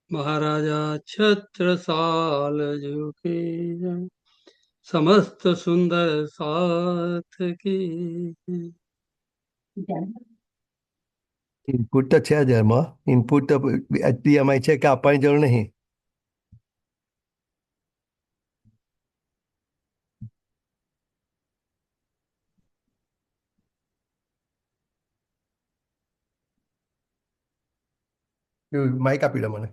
મહારાજા છત્રસાલ જો કે જય, સમસ્ત સુંદર સાથ કી. ઇનપુટ તો છે જ એમાં. ઇનપુટ તો HDMI છે કે આપવાની જરૂર નહીં. માઇક આપી દો મને.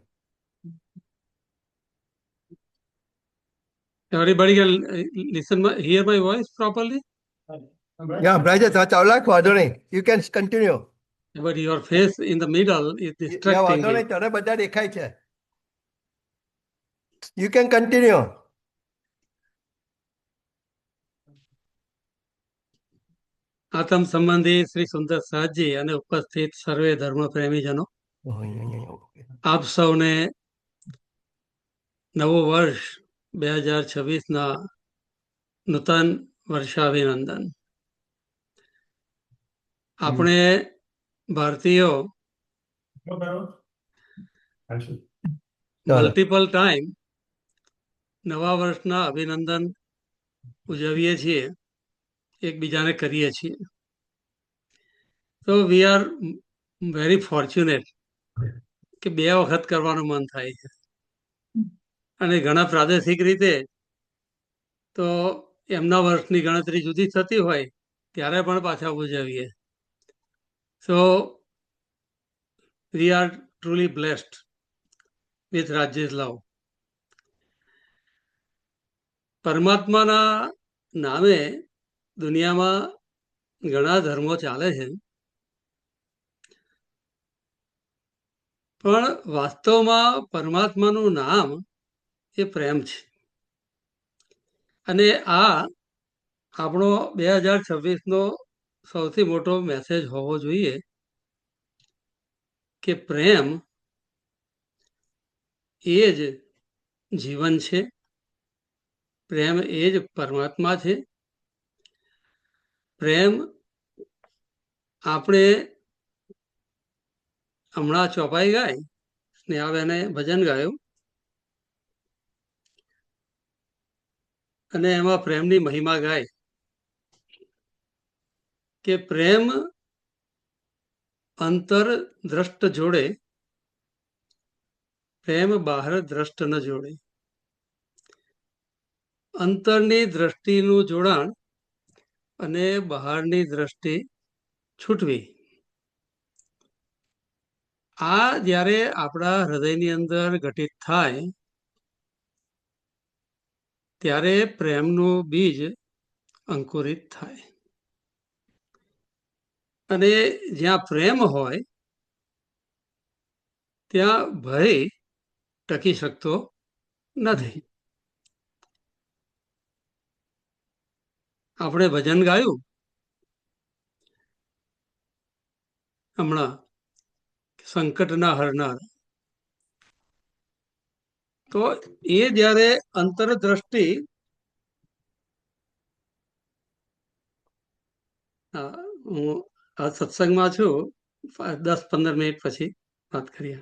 Everybody can hear my voice properly? Yeah, Braja, ચાલુ રાખ, વાંધો નહીં. You can continue. But your face in the middle is distracting વાંધો me. નહીં, તને બધા દેખાય છે. You can continue. આતમ સંબંધી શ્રી સુંદર સાહજી અને ઉપસ્થિત સર્વે ધર્મ પ્રેમીજનો, આપ સૌને નવું વર્ષ 2026 નૂતન વર્ષાભિનંદન. આપણે ભારતીયો મલ્ટિપલ ટાઈમ નવા વર્ષના અભિનંદન ઉજવીએ છીએ, એકબીજાને કરીએ છીએ. તો વી આર વેરી ફોર્ચ્યુનેટ કે 2 વખત કરવાનું મન થાય છે. અને ઘણા પ્રાદેશિક રીતે તો એમના વર્ષની ગણતરી જુદી થતી હોય ત્યારે પણ પાછા ઉજવીએ. So we are truly blessed with રાજ્યસ લવ. પરમાત્માના નામે દુનિયામાં ઘણા ધર્મો ચાલે છે, પણ વાસ્તવમાં પરમાત્માનું નામ એ પ્રેમ છે. અને આ આપણો 2026નો સૌથી મોટો મેસેજ હોવો જોઈએ કે પ્રેમ એ જ જીવન છે, પ્રેમ એ જ પરમાત્મા છે. પ્રેમ આપણે હમણાં ચોપાઈ ગાય, સ્નેહાબેને ભજન ગાયું અને એમાં પ્રેમની મહિમા ગાય કે પ્રેમ અંતર દ્રષ્ટ જોડે, પ્રેમ બહાર દ્રષ્ટ ન જોડે. અંતરની દ્રષ્ટિનું જોડાણ અને બહારની દ્રષ્ટિ છૂટવી. આ જ્યારે આપણા હૃદયની અંદર ઘટિત થાય ત્યારે પ્રેમનું બીજ અંકુરિત થાય. અને જ્યાં પ્રેમ હોય ત્યાં ભય ટકી શકતો નથી. આપણે ભજન ગાયું હમણાં, સંકટના હરનાર. તો એ જ્યારે અંતરદ્રષ્ટિ, હું આ સત્સંગમાં છું, 10-15 મિનિટ પછી વાત કરીએ.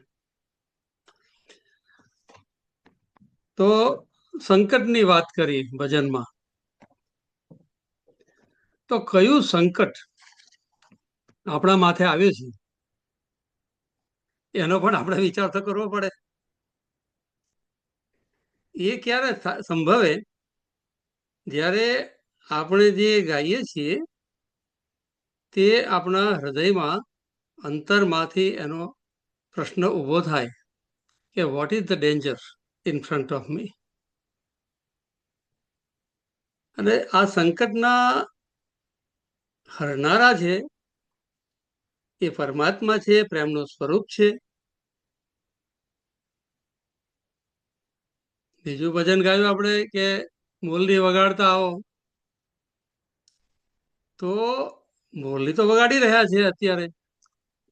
તો સંકટની વાત કરી ભજનમાં. તો કયું સંકટ આપણા માથે આવ્યું છે એનો પણ આપણે વિચાર તો કરવો પડે. એ ક્યારે સંભવે? જ્યારે આપણે જે ગાઈએ છીએ તે આપણા હૃદયમાં અંતરમાંથી એનો પ્રશ્ન ઊભો થાય કે what is the danger in front of me. અને આ સંકટના હરનારા છે એ પરમાત્મા છે, પ્રેમનું સ્વરૂપ છે. બીજું ભજન ગાયું આપણે કે મોરલી વગાડતા આવો, તો મોરલી તો વગાડી રહ્યા છે અત્યારે,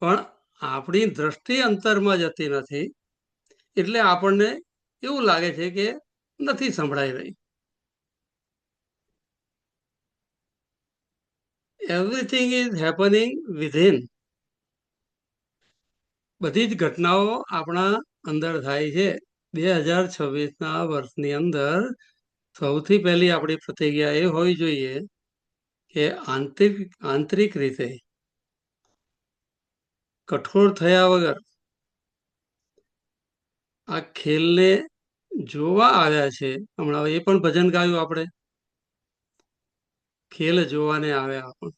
પણ આપણી દ્રષ્ટિ અંતરમાં જતી નથી, એટલે આપણને એવું લાગે છે કે નથી સંભળાઈ રહી. Everything is happening within. બધી જ ઘટનાઓ આપણા અંદર થાય છે 2026ના વર્ષની અંદર સૌથી પહેલી આપણી પ્રતિજ્ઞા એ હોવી જોઈએ કે આંતરિક રીતે કઠોર થયા વગર આ ખેલને જોવા આવ્યા છે. હમણાં એ પણ ભજન ગાયું આપણે, ખેલ જોવાને આવ્યા આપણે.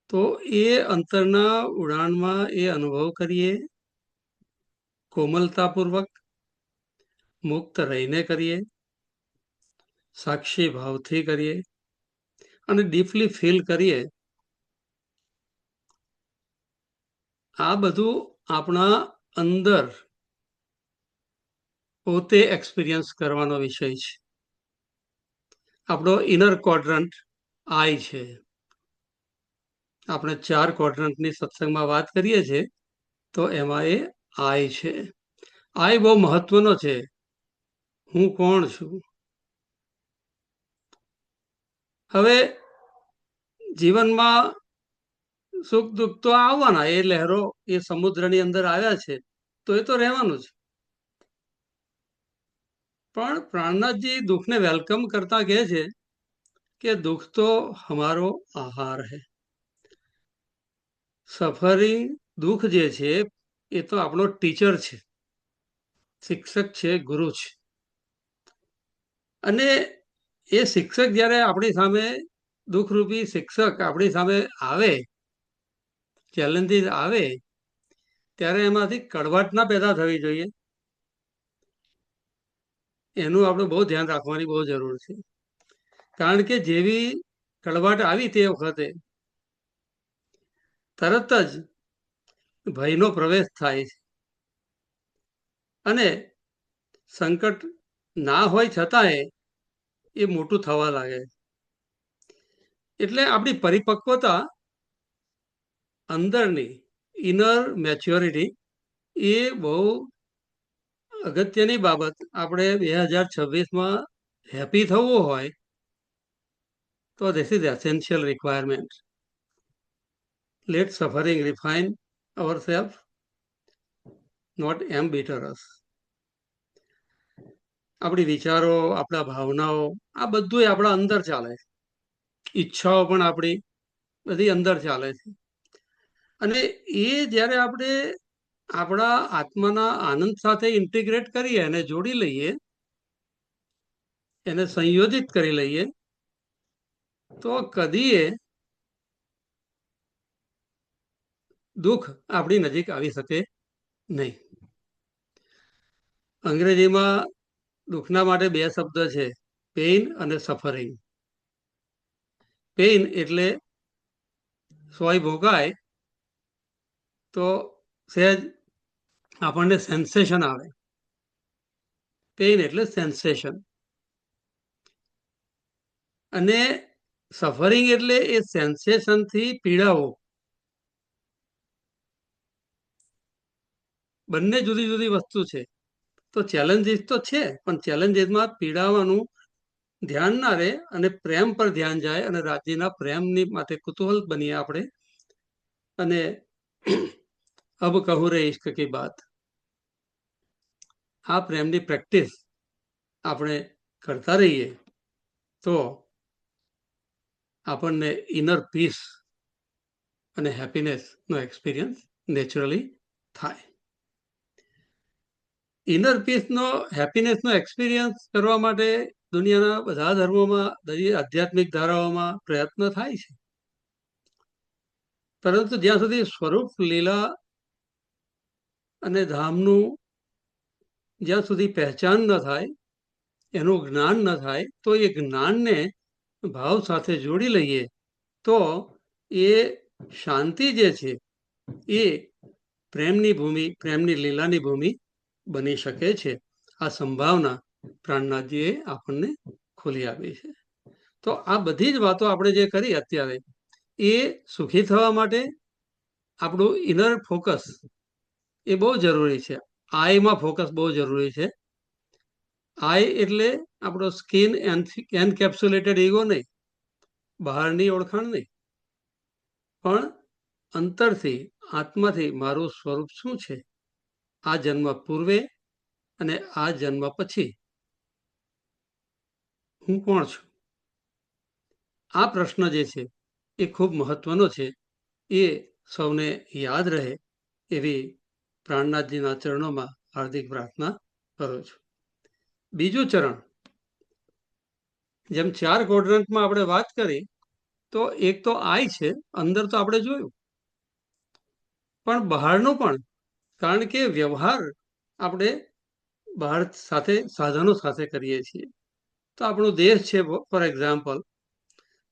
તો એ અંતરના ઉડાણમાં એ અનુભવ કરીએ, કોમલતાપૂર્વક મુક્ત રહીને કરીએ, સાક્ષી ભાવથી કરીએ અને ડીપલી ફીલ કરીએ. આ બધું આપણા અંદર પોતે એક્સપિરિયન્સ કરવાનો વિષય છે. આપણો ઇનર ક્વોડ્રન્ટ આઈ છે. આપણે 4 ક્વોડ્રન્ટની સત્સંગમાં વાત કરીએ છીએ તો એમાં એ આઈ છે. આઈ બહુ મહત્વનો છે. હું કોણ છું? હવે જીવનમાં સુખ દુઃખ તો આવવાના, એ લહેરો એ સમુદ્રની અંદર આવ્યા છે તો એ તો રહેવાનું જ. પણ પ્રાણનાથજી દુઃખને વેલકમ કરતા કહે છે કે દુઃખ તો હમારો આહાર હૈ. સફરિંગ દુઃખ જે છે એ તો આપણો ટીચર છે, શિક્ષક છે, ગુરુ છે. અને એ શિક્ષક જ્યારે આપણી સામે, દુઃખરૂપી શિક્ષક આપણી સામે આવે, ચેલેન્જીસ આવે, ત્યારે એમાંથી કડવાટ ના પેદા થવી જોઈએ. એનું આપણે બહુ ધ્યાન રાખવાની બહુ જરૂર છે. કારણ કે જેવી કડવાટ આવી તે વખતે તરત જ ભયનો પ્રવેશ થાય છે અને સંકટ ના હોય છતાંય એ મોટું થવા લાગે. એટલે આપણી પરિપક્વતા અંદરની ઇનર મેચ્યોરિટી એ બહુ અગત્યની બાબત. આપણે 2026માં હેપી થવું હોય તો this is essential requirement. Let suffering refine our self, not embitter us. આપણી વિચારો, આપણા ભાવનાઓ, આ બધું આપણા અંદર ચાલે છે. ઈચ્છાઓ પણ આપણી બધી અંદર ચાલે છે. અને એ જ્યારે આપણે આપણા આત્માના આનંદ સાથે ઇન્ટિગ્રેટ કરીએ અને જોડી લઈએ, એને સંયોજિત કરી લઈએ, તો કદીએ દુઃખ આપણી નજીક આવી શકે નહીં. અંગ્રેજીમાં દુઃખના માટે 2 શબ્દ છે, પેઇન અને સફરિંગ. પેઇન એટલે સોય ભોગાય તો સહેજ આપણને સેન્સેશન આવે. પેઇન એટલે સેન્સેશન. અને સફરિંગ એટલે એ સેન્સેશનથી પીડાવો. બંને જુદી જુદી વસ્તુ છે. તો ચેલેન્જીસ તો છે, પણ ચેલેન્જીસમાં પીડાવાનું ધ્યાન ના રહે અને પ્રેમ પર ધ્યાન જાય અને રાજ્યના પ્રેમની માટે કુતૂહલ બનીએ આપણે. અને અબ કહું રે ઇશ્ક કી બાત, આ પ્રેમની પ્રેક્ટિસ આપણે કરતા રહીએ તો આપણને ઇનર પીસ અને હેપીનેસનો એક્સપિરિયન્સ નેચરલી થાય. ઇનર પીસનો, હેપીનેસનો એક્સપિરિયન્સ કરવા માટે દુનિયાના બધા ધર્મોમાં, આધ્યાત્મિક ધારાઓમાં પ્રયત્ન થાય છે. પરંતુ જ્યાં સુધી સ્વરૂપ લીલા અને ધામનું જ્યાં સુધી પહેચાન ન થાય, એનું જ્ઞાન ન થાય, તો એ જ્ઞાનને ભાવ સાથે જોડી લઈએ તો એ શાંતિ જે છે એ પ્રેમની ભૂમિ, પ્રેમની લીલાની ભૂમિ બની શકે છે. આ સંભાવના પ્રાણનાથજીએ આપણને ખોલી આપી છે. તો આ બધી જ વાતો આપણે જે કરી અત્યારે, એ સુખી થવા માટે આપણું ઇનર ફોકસ એ બહુ જરૂરી છે. આઈમાં ફોકસ બહુ જરૂરી છે. આઈ એટલે આપણો સ્કિન એન્કેપ્સ્યુલેટેડ ઈગો નહીં, બહારની ઓળખાણ નહીં, પણ અંતરથી, આત્માથી મારું સ્વરૂપ શું છે, આ જન્મ પૂર્વે અને આ જન્મ પછી હું કોણ છું? આ પ્રશ્ન જે છે એ ખૂબ મહત્વનો છે. એ સૌને યાદ રહે એવી પ્રાણનાથજીના ચરણોમાં હાર્દિક પ્રાર્થના કરું છું. બીજું ચરણ, જેમ 4 ક્વોડ્રન્ટમાં આપણે વાત કરી, તો એક તો આય છે, અંદર તો આપણે જોયું, પણ બહારનું પણ, કારણ કે વ્યવહાર આપણે બહાર સાથે સાધનો સાથે કરીએ છીએ. તો આપણું દેહ છે ફોર એક્ઝામ્પલ,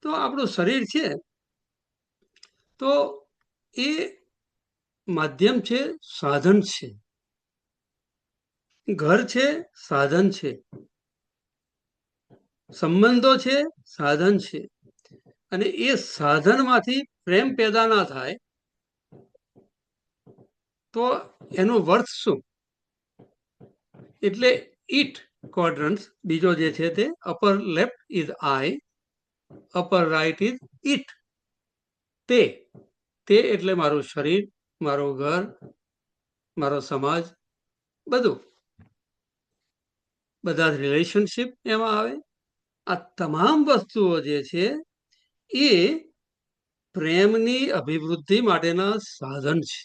તો આપણું શરીર છે, તો એ માધ્યમ છે, સાધન છે. ઘર છે, સાધન છે. સંબંધો છે, સાધન છે. અને એ સાધનમાંથી પ્રેમ પેદા ના થાય તો એનું વર્થ શું? એટલે ઈટ ક્વોડ્રન્ટ બીજો જે છે તે upper left is eye, upper right is eat. તે એટલે મારું શરીર, મારું ઘર, મારો સમાજ, બધું, બધા રિલેશનશીપ એમાં આવે. આ તમામ વસ્તુઓ જે છે એ પ્રેમની અભિવૃદ્ધિ માટેના સાધન છે.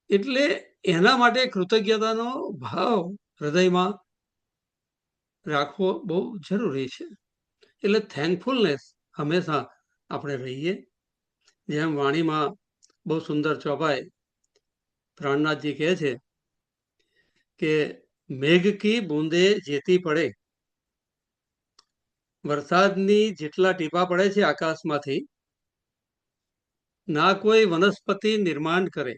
એટલે એના માટે કૃતજ્ઞતાનો ભાવ હૃદયમાં રાખવો બહુ જરૂરી છે. એટલે થેન્કફુલનેસ હંમેશા આપણે રહીએ. જેમ વાણીમાં બહુ સુંદર ચોપાઈ પ્રાણનાથજી કહે છે કે મેઘ કી બૂંદે જેતી પડે, વરસાદની જેટલા ટીપા પડે છે આકાશમાંથી, ના કોઈ વનસ્પતિ નિર્માણ કરે,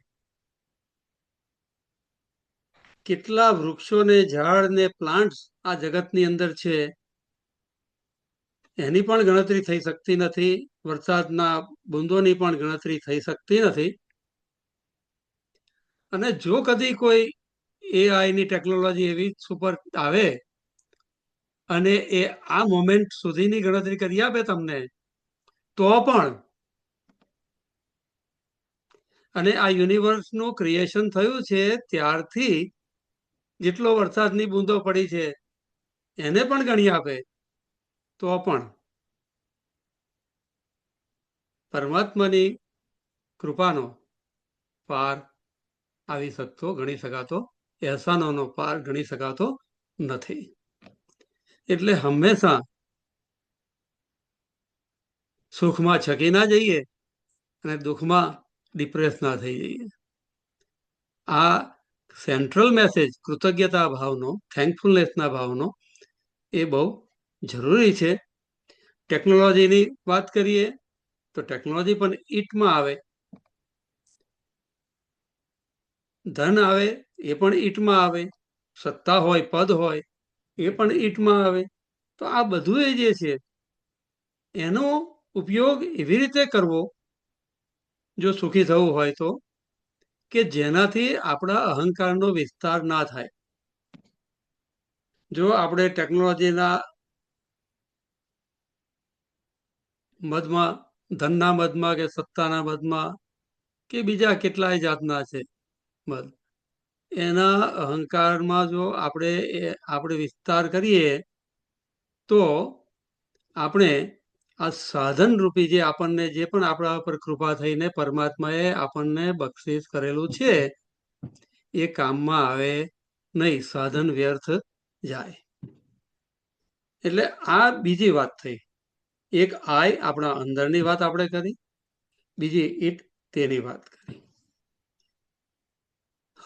કેટલા વૃક્ષો ને ઝાડ ને પ્લાન્ટ્સ આ જગતની અંદર છે એની પણ ગણતરી થઈ શકતી નથી. વરસાદના બૂંદોની પણ ગણતરી થઈ શકતી નથી. અને જો કદી કોઈ એઆઈની ટેકનોલોજી એવી સુપર આવે અને એ આ મોમેન્ટ સુધીની ગણતરી કરી આપે તમને, તો પણ, અને આ યુનિવર્સનું ક્રિએશન થયું છે ત્યારથી જેટલો વરસાદની બૂંદો પડી છે એને પણ ગણી આપે, તો પણ પરમાત્માની કૃપાનો પાર આવી શકતો, ગણી શકાતો, એહસાનોનો પાર ગણી શકાતો નથી. એટલે હંમેશા સુખમાં છકી ના જઈએ અને દુઃખમાં ડિપ્રેસ ના થઈ જઈએ. આ સેન્ટ્રલ મેસેજ કૃતજ્ઞતા ભાવનો, થેન્કફુલનેસના ભાવનો એ બહુ જરૂરી છે. ટેકનોલોજીની વાત કરીએ તો ટેકનોલોજી પણ ઈટમાં આવે, ધન આવે એ પણ ઈટમાં આવે, સત્તા હોય, પદ હોય એ પણ ઈટમાં આવે. તો આ બધું એ જે છે એનો ઉપયોગ એવી રીતે કરવો, જો સુખી થવું હોય તો, કે જેનાથી આપણા અહંકારનો વિસ્તાર ના થાય. જો આપણે ટેકનોલોજીના મદમાં, ધનના મદમાં કે સત્તાના મદમાં કે બીજા કેટલાય જાતના છે મદ, એના અહંકારમાં જો આપણે વિસ્તાર કરીએ તો આપણે આ સાધન રૂપી જે આપણને જે પણ આપણા પર કૃપા થઈને પરમાત્માએ આપણને બક્ષિસ કરેલું છે એ કામમાં આવે નહીં, સાધન વ્યર્થ જાય. એટલે આ બીજી વાત થઈ. એક આય આપણા અંદરની વાત આપણે કરી, બીજી ઈટ તેની વાત કરી.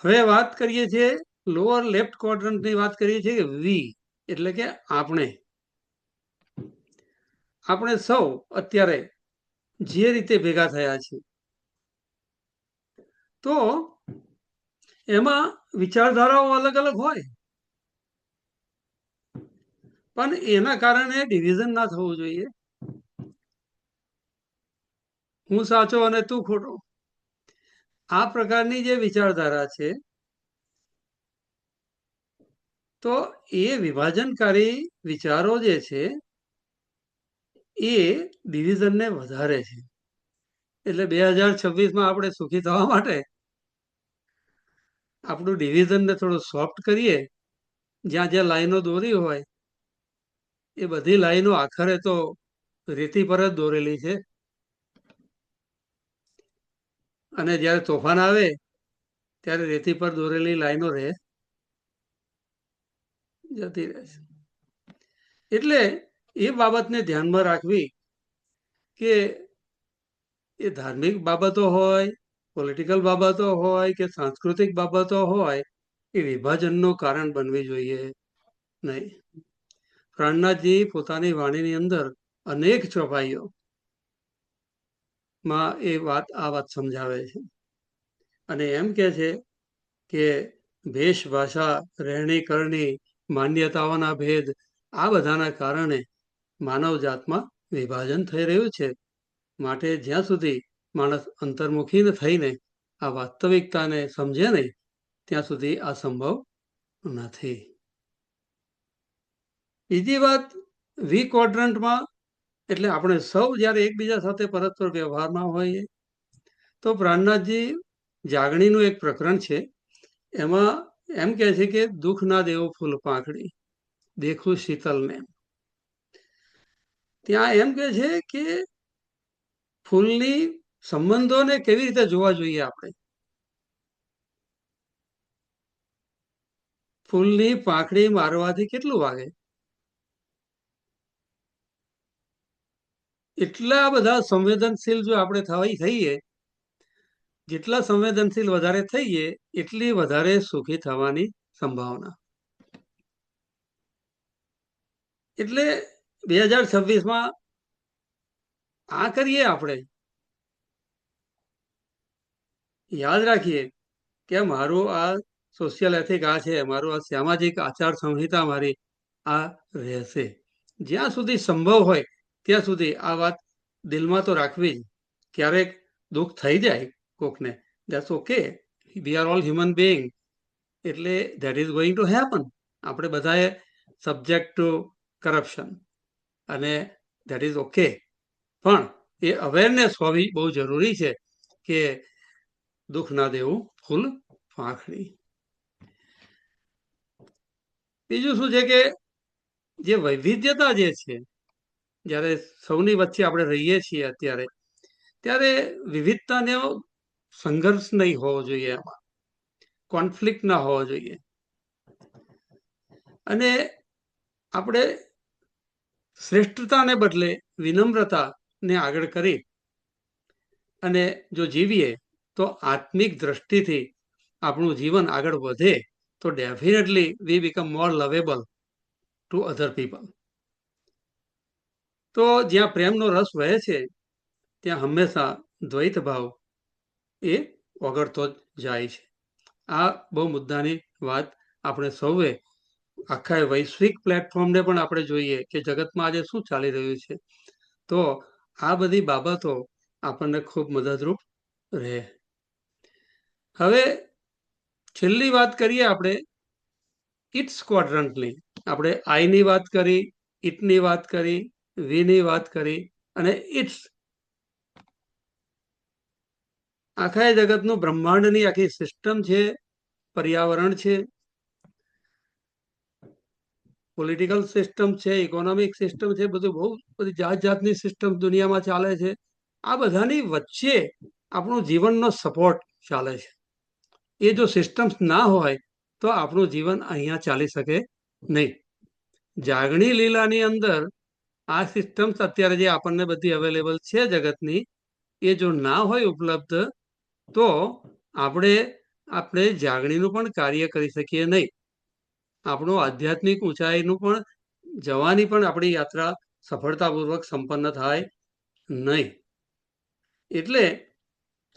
હવે વાત કરીએ છીએ લોઅર લેફ્ટ ક્વોડ્રન્ટની વાત કરીએ છીએ કે વી એટલે કે આપણે સૌ અત્યારે જે રીતે ભેગા થયા છીએ, તો એમાં વિચારધારાઓ અલગ અલગ હોય, પણ એના કારણે ડિવિઝન ના થવું જોઈએ. હું સાચો અને તું ખોટો, આ પ્રકારની જે વિચારધારા છે, તો એ વિભાજનકારી વિચારો જે છે એ ડિવિઝનને વધારે છે. એટલે 2026માં આપણે સુખી થવા માટે આપણું ડિવિઝનને થોડું સોફ્ટ કરીએ. જ્યાં જ્યાં લાઈનો દોરી હોય એ બધી લાઈનો આખરે તો રેતી પર જ દોરેલી છે, અને જ્યારે તોફાન આવે ત્યારે રેતી પર દોરેલી લાઈનો જતી રહે છે. એટલે એ બાબતને ધ્યાનમાં રાખવી કે એ ધાર્મિક બાબતો હોય, પોલિટિકલ બાબતો હોય કે સાંસ્કૃતિક બાબતો હોય, એ વિભાજનનું કારણ બનવી જોઈએ નહીં. પ્રાણનાથજી પોતાની વાણીની અંદર અનેક ચોપાઈઓમાં આ વાત સમજાવે છે, અને એમ કે છે કે ભેષ ભાષા, રહેણી કરણી, માન્યતાઓના ભેદ, આ બધાના કારણે માનવ જાતમાં વિભાજન થઈ રહ્યું છે. માટે જ્યાં સુધી માણસ અંતર્મુખી થઈને આ વાસ્તવિકતાને સમજે નહીં ત્યાં સુધી આ સંભવ નથી. બીજી વાત, વી ક્વોડ્રન્ટમાં એટલે આપણે સૌ જ્યારે એકબીજા સાથે પરસ્પર વ્યવહારમાં હોઈએ તો પ્રાણનાથજી જાગણીનું એક પ્રકરણ છે, એમાં એમ કહે છે કે દુઃખ ના દેવું ફૂલ પાંખડી, દેખું શીતલને. ત્યાં એમ કહે છે કે ફૂલની સંબંધોને કેવી રીતે જોવા જોઈએ આપણે. ફૂલની પાંખડી મારવાથી કેટલું વાગે? એટલા બધા સંવેદનશીલ જો આપણે થઈએ, જેટલા સંવેદનશીલ વધારે થઈએ એટલી વધારે સુખી થવાની સંભાવના. એટલે 2026માં આ કરીએ, આપણે યાદ રાખીએ કે મારું આ સોશિયલ એથિક આ છે, મારું આ સામાજિક આચાર સંહિતા મારી આ રહેશે. જ્યાં સુધી સંભવ હોય ત્યાં સુધી આ વાત દિલમાં તો રાખવી જ. ક્યારેક દુઃખ થઈ જાય કોકને, that's okay, we are all human being, એટલે that is going to happen. આપણે બધાએ સબ્જેક્ટ ટુ કરપ્શન, અને ધેટ ઇઝ ઓકે. પણ એ અવેરનેસ હોવી બહુ જરૂરી છે કે દુઃખ ના દેવું ફૂલ પાંખડી. બીજું શું છે કે જે વૈવિધ્યતા જે છે, જ્યારે સૌની વચ્ચે આપણે રહીએ છીએ અત્યારે, ત્યારે વિવિધતાનો સંઘર્ષ નહીં હોવો જોઈએ, એમાં કોન્ફ્લિક્ટ ના હોવો જોઈએ. અને આપણે શ્રેષ્ઠતાને બદલે વિનમ્રતાને આગળ કરી અને જો જીવીએ તો આત્મિક દ્રષ્ટિથી આપણું જીવન આગળ વધે તો definitely we become more lovable to other people. તો જ્યાં પ્રેમનો રસ વહે છે ત્યાં હંમેશા દ્વૈત ભાવ એ ઓગળતો જ જાય છે. આ બહુ મુદ્દાની વાત આપણે સૌએ આખા વૈશ્વિક પ્લેટફોર્મને પણ આપણે જોઈએ કે જગતમાં આજે શું ચાલી રહ્યું છે, તો આ બધી બાબતો આપણને ખૂબ મદદરૂપ રહે. હવે છેલ્લી વાત કરીએ આપણે ઇટ્સ ક્વોડ્રન્ટની. આપણે આઈની વાત કરી, ઇટની વાત કરી, વીની વાત કરી, અને ઇટ્સ આખા જગતનું બ્રહ્માંડની આખી સિસ્ટમ છે, પર્યાવરણ છે, પોલિટિકલ સિસ્ટમ છે, ઇકોનોમિક સિસ્ટમ છે, બધું બહુ બધી જાત જાતની સિસ્ટમ દુનિયામાં ચાલે છે. આ બધાની વચ્ચે આપણું જીવનનો સપોર્ટ ચાલે છે. એ જો સિસ્ટમ્સ ના હોય તો આપણું જીવન અહીંયા ચાલી શકે નહીં. જાગણી લીલાની અંદર આ સિસ્ટમ્સ અત્યારે જે આપણને બધી અવેલેબલ છે જગતની, એ જો ના હોય ઉપલબ્ધ તો આપણે જાગણીનું પણ કાર્ય કરી શકીએ નહીં. આપણું આધ્યાત્મિક ઊંચાઈનું પણ જવાની પણ આપણી યાત્રા સફળતાપૂર્વક સંપન્ન થાય નહીં. એટલે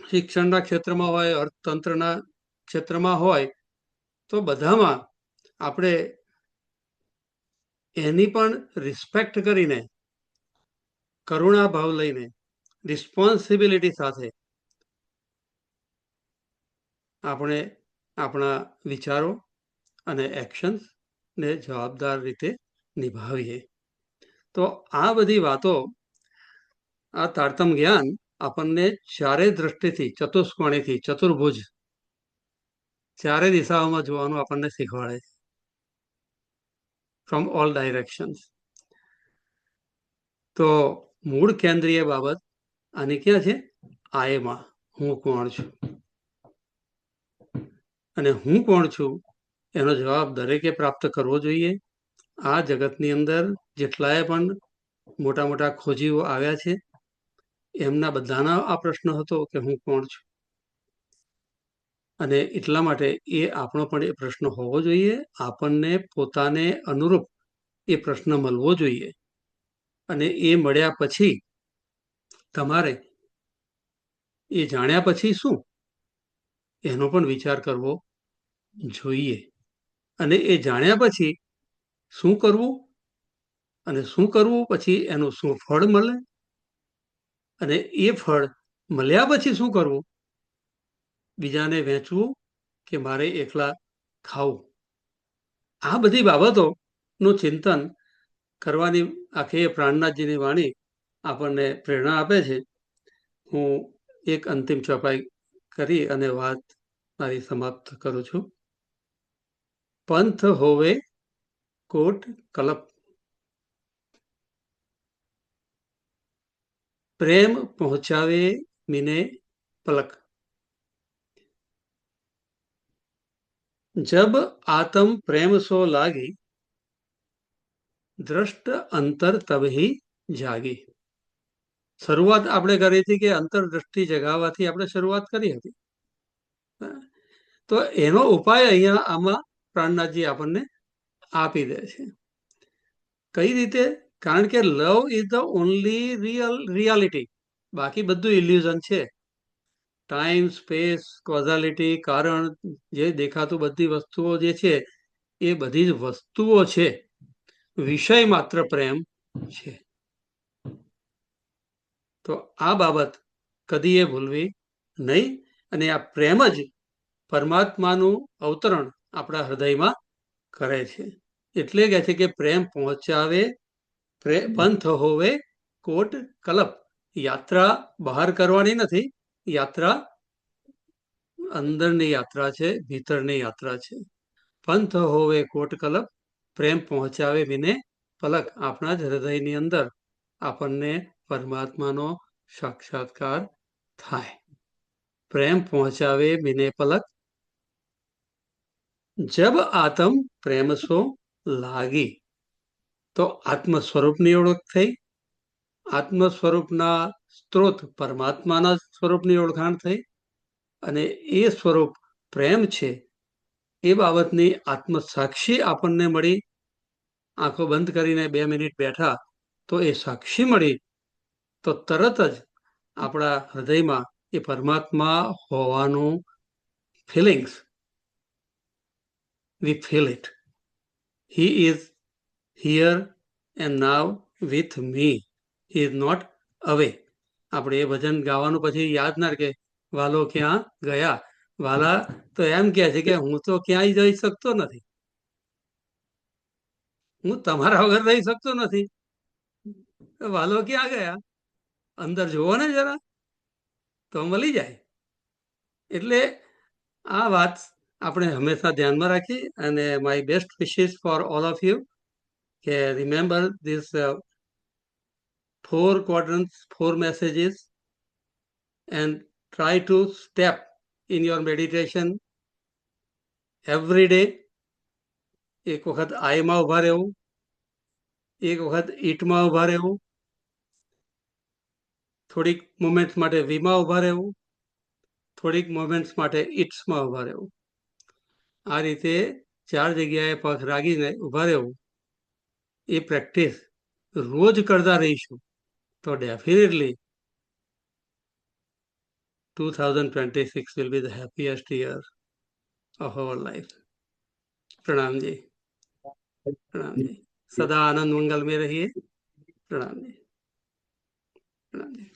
શિક્ષણના ક્ષેત્રમાં હોય, અર્થતંત્રના ક્ષેત્રમાં હોય, તો બધામાં આપણે એની પણ રિસ્પેક્ટ કરીને, કરુણા ભાવ લઈને, રિસ્પોન્સિબિલિટી સાથે આપણે આપણા વિચારો અને એક્શન્સને જવાબદાર રીતે નિભાવીએ. તો આ બધી વાતો, આ તારતમ જ્ઞાન આપણને ચારે દ્રષ્ટિથી, ચતુષ્કોણીથી, ચતુર્ભુજ ચારે દિશાઓમાં જોવાનું આપણને શીખવાડે છે, ફ્રોમ ઓલ ડાયરેક્શન્સ. તો મૂળ કેન્દ્રીય બાબત આની ક્યાં છે? આયમાં. હું કોણ છું, અને હું કોણ છું એનો જવાબ દરેકે પ્રાપ્ત કરવો જોઈએ. આ જગતની અંદર જેટલાય પણ મોટા મોટા ખોજીઓ આવ્યા છે એમના બધાના આ પ્રશ્ન હતો કે હું કોણ છું, અને એટલા માટે એ આપણો પણ એ પ્રશ્ન હોવો જોઈએ. આપણને પોતાને અનુરૂપ એ પ્રશ્ન મળવો જોઈએ, અને એ મળ્યા પછી તમારે એ જાણ્યા પછી શું એનો પણ વિચાર કરવો જોઈએ. અને એ જાણ્યા પછી શું કરવું, અને શું કરવું પછી એનું શું ફળ મળે, અને એ ફળ મળ્યા પછી શું કરવું, બીજાને વહેંચવું કે મારે એકલા ખાવું. આ બધી બાબતોનું ચિંતન કરવાની આખી પ્રાણનાથજીની વાણી આપણને પ્રેરણા આપે છે. હું એક અંતિમ ચોપાઈ કરી અને વાત મારી સમાપ્ત કરું છું. પંથ હોવે કોટ કલપ, પ્રેમ પહોંચાવે મીને પલક. જબ આતમ પ્રેમ સો લાગી, દ્રષ્ટ અંતર તબહી જાગી. શરૂઆત આપણે કરી હતી કે અંતરદ્રષ્ટિ જગાવવાથી આપણે શરૂઆત કરી હતી. તો એનો ઉપાય અહીંયા આમાં પ્રાણનાથજી આપણને આપી દે છે. કઈ રીતે? કારણ કે love is the only reality. બાકી બધું ઇલ્યુઝન છે. ટાઈમ, સ્પેસ, કોઝાલિટી, કારણ, જે દેખાતું બધી વસ્તુઓ જે છે એ બધી જ વસ્તુઓ છે. વિષય માત્ર પ્રેમ છે. તો આ બાબત કદી એ ભૂલવી નહીં. અને આ પ્રેમ જ પરમાત્માનું અવતરણ આપણા હૃદયમાં કરે છે. એટલે કહે છે કે પ્રેમ પહોંચાવે, પંથ હોવે કોટ કલપ. યાત્રા બહાર કરવાની નથી, યાત્રા અંદરની યાત્રા છે, ભીતરની યાત્રા છે. પંથ હોવે કોટ કલપ, પ્રેમ પહોંચાવે વિને પલક. આપણા જ હૃદયની અંદર આપણને પરમાત્માનો સાક્ષાત્કાર થાય. પ્રેમ પહોંચાવે વિને પલક, જબ આતમ પ્રેમ સો લાગી. તો આત્મ સ્વરૂપની ઓળખ થઈ, આત્મ સ્વરૂપના સ્ત્રોત પરમાત્માના સ્વરૂપની ઓળખાણ થઈ, અને એ સ્વરૂપ પ્રેમ છે એ બાબતની આત્મસાક્ષી આપણને મળી. આંખો બંધ કરીને 2 મિનિટ બેઠા તો એ સાક્ષી મળી, તો તરત જ આપણા હૃદયમાં એ પરમાત્મા હોવાનું feelings, we feel it. He is here and now with me. He is not away. આપણે એ ભજન ગાવાનું પછી યાદ ના કે વાલો ક્યાં ગયા. વાલા તો એમ કહે છે કે હું તો ક્યાંય જઈ શકતો નથી, હું તમારા વગર રહી શકતો નથી. વાલો ક્યાં ગયા? અંદર જુઓ ને જરા, તો મળી જાય. એટલે આ વાત આપણે હંમેશા ધ્યાનમાં રાખી. અને my best wishes for all of you કે remember this 4 quadrants, 4 messages, and try to step in your meditation every day. એક વખત આયમાં ઉભા રહેવું, એક વખત ઈટમાં ઉભા રહેવું, થોડીક મોમેન્ટ્સ માટે વીમાં ઉભા રહેવું, થોડીક મોમેન્ટ્સ માટે ઇટ્સમાં ઉભા રહેવું. આ રીતે 4 જગ્યાએ પગ રાગીને ઉભા રહેવું. એ પ્રેક્ટિસ રોજ કરતા રહીશું તો definitely 2026 will be the happiest year of our life. प्रणाम जी, प्रणाम जी. सदा आनंद मंगल में रहिए. प्रणाम जी, प्रणाम जी.